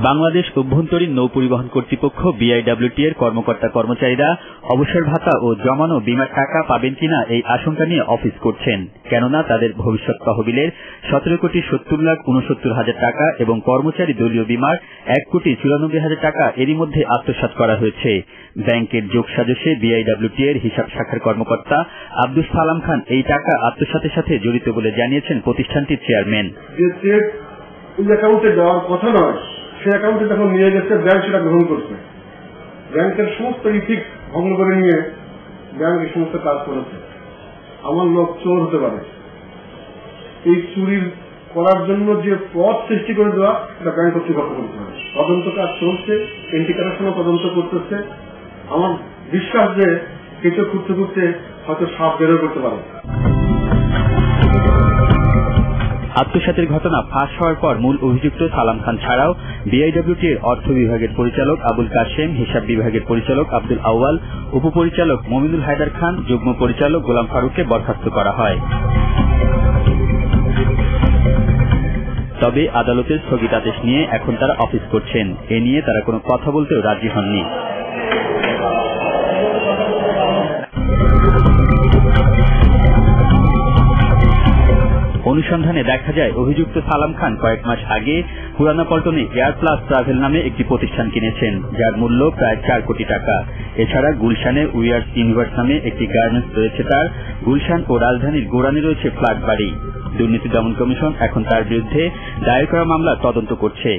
বাংলাদেশ অভ্যন্তরীণ নৌ পরিবহন কর্তৃপক্ষ বিআইডব্লিউটি এর কর্মকর্তা কর্মচারীরা অবসর ভাতা ও জমানো বীমার টাকা পাবেন কিনা এই আশঙ্কা নিয়ে অফিস করছেন, কেননা তাদের ভবিষ্যৎ তহবিলের 17,69,69,000 টাকা এবং কর্মচারী দলীয় বীমার 1,94,000 টাকা এরই মধ্যে আত্মসাৎ করা হয়েছে। ব্যাংকের যোগসাজশে বিআইডব্লিউটি এর হিসাব শাখার কর্মকর্তা আব্দুল সালাম খান এই টাকা আত্মসাতের সাথে জড়িত বলে জানিয়েছেন প্রতিষ্ঠানটির চেয়ারম্যান। সে অ্যাকাউন্টে যখন নিয়ে গেছে, ব্যাংক সেটা গ্রহণ করছে, ব্যাংকের সমস্ত ইথিক ভঙ্গ করে নিয়ে ব্যাংক এই সমস্ত কাজ করেছে। আমার লোক চোর হতে পারে, এই চুরি করার জন্য যে পথ সৃষ্টি করে দেওয়া এটা ব্যাংক কর্তৃপক্ষ করতে হবে। তদন্ত কাজ চলছে, এন্টি কারাপশনও তদন্ত করতেছে। আমার বিশ্বাস যে কিছু খুঁজতে খুঁজতে হয়তো সাপ বেরো করতে পারে। আত্মসাতের ঘটনা ফাঁস হওয়ার পর মূল অভিযুক্ত সালাম খান ছাড়াও বিআইডব্লিউটি এর অর্থ বিভাগের পরিচালক আবুল কাশেম, হিসাব বিভাগের পরিচালক আব্দুল আউয়াল, উপপরিচালক মমিনুল হায়দার খান, যুগ্ম পরিচালক গোলাম ফারুককে বরখাস্ত করা হয়। তবে আদালতের স্থগিতাদেশ নিয়ে এখন তারা অফিস করছেন, এ নিয়ে তারা কোনো কথা বলতেও রাজি হননি। অনুসন্ধানে দেখা যায় অভিযুক্ত সালাম খান কয়েক মাস আগে পুরানা পল্টনে এয়ার প্লাস ট্রাভেল নামে একটি প্রতিষ্ঠান কিনেছেন, যার মূল্য প্রায় 4 কোটি টাকা। এছাড়া গুলশানে উইয়ার্স ইউনিভার্স নামে একটি গার্মেন্টস রয়েছে তার। গুলশান ও রাজধানীর গোরানে রয়েছে ফ্ল্যাট বাড়ি। দুর্নীতি দমন কমিশন এখন তার বিরুদ্ধে দায়ের করা মামলা তদন্ত করছে।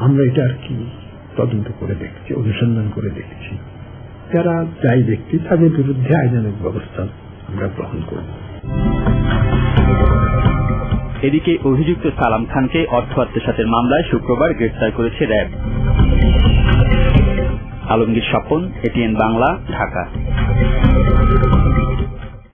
আমরা এটা আর কি তদন্ত করে দেখছি, অনুসন্ধান করে দেখছি, যারা যাই ব্যক্তি তাদের বিরুদ্ধে আইনানুগ ব্যবস্থা আমরা গ্রহণ করব। এদিকে অভিযুক্ত সালাম খানকে অর্থ আত্মসাতের মামলায় শুক্রবার গ্রেফতার করেছে র্যাব। আলমগীর স্বপন, এটিএন বাংলা, ঢাকা।